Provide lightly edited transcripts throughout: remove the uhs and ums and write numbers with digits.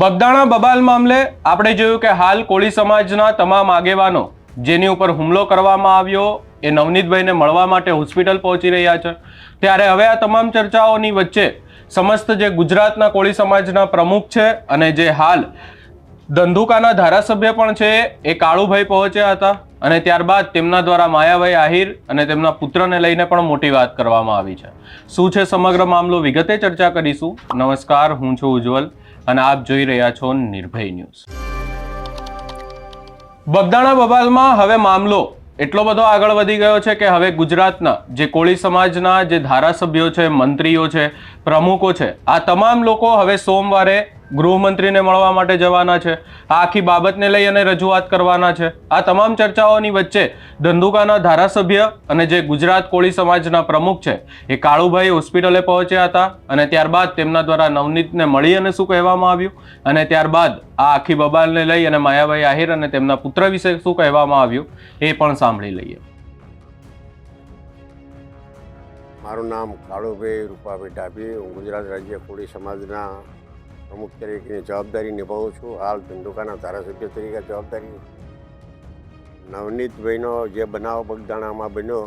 બગદાણા બબાલ મામલે આપણે જોયું કે હાલ કોળી સમાજના તમામ આગેવાનો જેની ઉપર હુમલો કરવામાં આવ્યો એ નવનીતભાઈને મળવા માટે હોસ્પિટલ પહોંચી રહ્યા છે। ત્યારે હવે આ તમામ ચર્ચાઓની વચ્ચે સમસ્ત જે ગુજરાતના કોળી સમાજના પ્રમુખ છે અને જે હાલ ધંધુકાના ધારાસભ્ય પણ છે એ કાળુભાઈ પહોંચ્યા હતા અને ત્યારબાદ તેમના દ્વારા માયાભાઈ આહિર અને તેમના પુત્રને લઈને પણ મોટી વાત કરવામાં આવી છે। શું છે સમગ્ર મામલો વિગતે ચર્ચા કરીશું। નમસ્કાર, હું છું ઉજ્જવલ અને આપ જોઈ રહ્યા છો નિર્ભય ન્યૂઝ। બગદાણા બબાલમાં હવે મામલો એટલો બધો આગળ વધી ગયો છે કે હવે ગુજરાતના જે કોળી સમાજના જે ધારાસભ્યો છે, મંત્રીઓ છે, પ્રમુખો છે, આ તમામ લોકો હવે સોમવારે ગૃહમંત્રીને મળવા માટે જવાના છે। આ આખી બાબતને લઈ અને રજૂઆત કરવાના છે। આ તમામ ચર્ચાઓની વચ્ચે ધંધુકાના ધારાસભ્ય અને જે ગુજરાત કોળી સમાજના પ્રમુખ છે એ કાળુભાઈ હોસ્પિટલે પહોંચ્યા હતા અને ત્યારબાદ તેમના દ્વારા નવનીતને મળી અને શું કહેવામાં આવ્યું અને ત્યારબાદ આ આખી બબાલને લઈ અને માયાભાઈ આહિર અને તેમના પુત્ર વિશે શું કહેવામાં આવ્યું એ પણ સાંભળી લઈએ। મારું નામ કાળુભાઈ રૂપાભાઈ ડાભી, હું ગુજરાત રાજ્ય કોળી સમાજના પ્રમુખ તરીકેની જવાબદારી નિભાવું છું। હાલ ધંધુકાના ધારાસભ્ય તરીકે જવાબદારી। નવનીતભાઈનો જે બનાવ બગદાણામાં બન્યો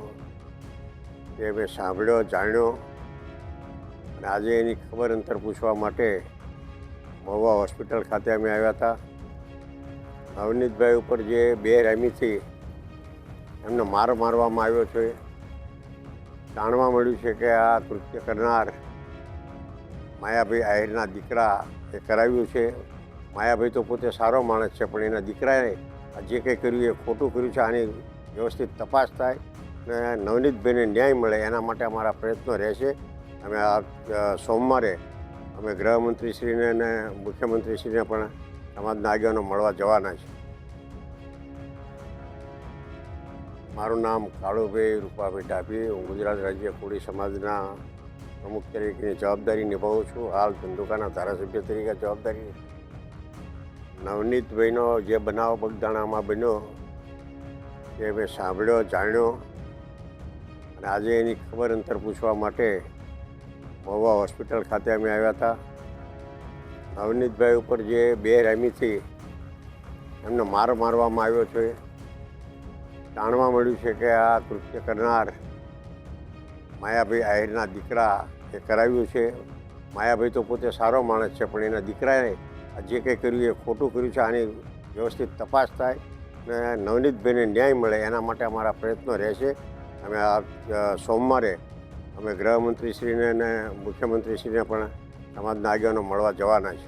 એ મેં સાંભળ્યો, જાણ્યો અને આજે એની ખબર અંતર પૂછવા માટે મહુવા હોસ્પિટલ ખાતે અમે આવ્યા હતા। નવનીતભાઈ ઉપર જે બેરહેમીથી એમને માર મારવામાં આવ્યો છે, જાણવા મળ્યું છે કે આ કૃત્ય કરનાર માયાભાઈ આહિરના દીકરા એ કરાવ્યું છે। માયાભાઈ તો પોતે સારો માણસ છે, પણ એના દીકરાએ જે કંઈ કર્યું એ ખોટું કર્યું છે। આની વ્યવસ્થિત તપાસ થાય અને નવનીતભાઈને ન્યાય મળે એના માટે અમારા પ્રયત્નો રહેશે। અમે આ સોમવારે અમે ગૃહમંત્રીશ્રીને અને મુખ્યમંત્રીશ્રીને પણ સમાજના આગેવાનો મળવા જવાના છે। મારું નામ કાળુભાઈ રૂપાભાઈ ડાભી, હું ગુજરાત રાજ્ય કોળી સમાજના પ્રમુખ તરીકેની જવાબદારી નિભાવું છું। હાલ ધંધુકાના ધારાસભ્ય તરીકે જવાબદારી। નવનીતભાઈનો જે બનાવ બગદાણામાં બન્યો એ મેં સાંભળ્યો, જાણ્યો અને આજે એની ખબર અંતર પૂછવા માટે મહુવા હોસ્પિટલ ખાતે અમે આવ્યા હતા। નવનીતભાઈ ઉપર જે બેરહેમીથી એમને માર મારવામાં આવ્યો છે, જાણવા મળ્યું છે કે આ કૃત્ય કરનાર માયાભાઈ આહિરના દીકરા એ કરાવ્યું છે। માયાભાઈ તો પોતે સારો માણસ છે, પણ એના દીકરાએ જે કંઈ કર્યું એ ખોટું કર્યું છે। આની વ્યવસ્થિત તપાસ થાય અને નવનીતભાઈને ન્યાય મળે એના માટે અમારા પ્રયત્નો રહેશે। અમે આ સોમવારે અમે ગૃહમંત્રીશ્રીને અને મુખ્યમંત્રીશ્રીને પણ સમાજના આગેવાનો મળવા જવાના છે।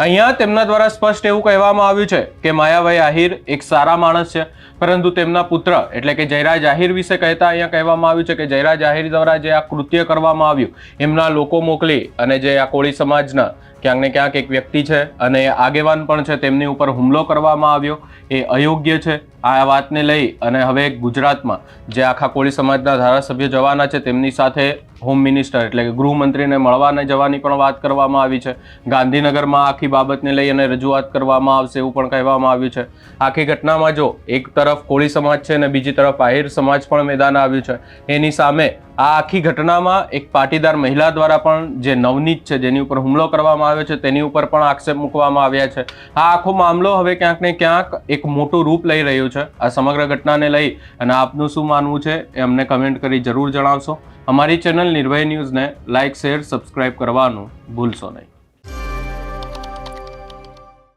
અહીંયા તેમના દ્વારા સ્પષ્ટ એવું કહેવામાં આવ્યું છે કે માયાભાઈ આહિર એક સારા માણસ છે, પરંતુ તેમના પુત્ર એટલે કે જયરાજ આહિર વિશે કહેતા અહીંયા કહેવામાં આવ્યું છે કે જયરાજ આહિર દ્વારા જે આ કૃત્ય કરવામાં આવ્યું એમના લોકો મોકલી અને જે આ કોળી સમાજના ક્યાંક ને ક્યાંક એક વ્યક્તિ છે અને આગેવાન પણ છે તેમની ઉપર હુમલો કરવામાં આવ્યો એ અયોગ્ય છે। આ વાતને લઈ અને હવે ગુજરાતમાં જે આખા કોળી સમાજના ધારાસભ્ય જવાના છે તેમની સાથે હોમ મિનિસ્ટર એટલે કે ગૃહમંત્રીને મળવાને જવાની પણ વાત કરવામાં આવી છે। ગાંધીનગરમાં આખી બાબતને લઈ અને રજૂઆત કરવામાં આવશે એવું પણ કહેવામાં આવ્યું છે। આખી ઘટનામાં જો એક તરફ કોળી સમાજ છે અને બીજી તરફ આહિર સમાજ પણ મેદાન આવ્યું છે, એની સામે આ આખી ઘટનામાં એક પાટીદાર મહિલા દ્વારા પણ જે નવનીત છે જેની ઉપર હુમલો કરવામાં આવ્યો છે તેની ઉપર પણ આક્ષેપ મૂકવામાં આવ્યા છે। આ આખો મામલો હવે ક્યાંક ને ક્યાંક એક મોટું રૂપ લઈ રહ્યું છે। આ સમગ્ર ઘટનાને લઈ અને આપનું શું માનવું છે એ અમને કમેન્ટ કરી જરૂર જણાવશો। અમારી ચેનલ નિર્ભય ન્યૂઝને લાઇક, શેર, સબસ્ક્રાઇબ કરવાનું ભૂલશો નહીં।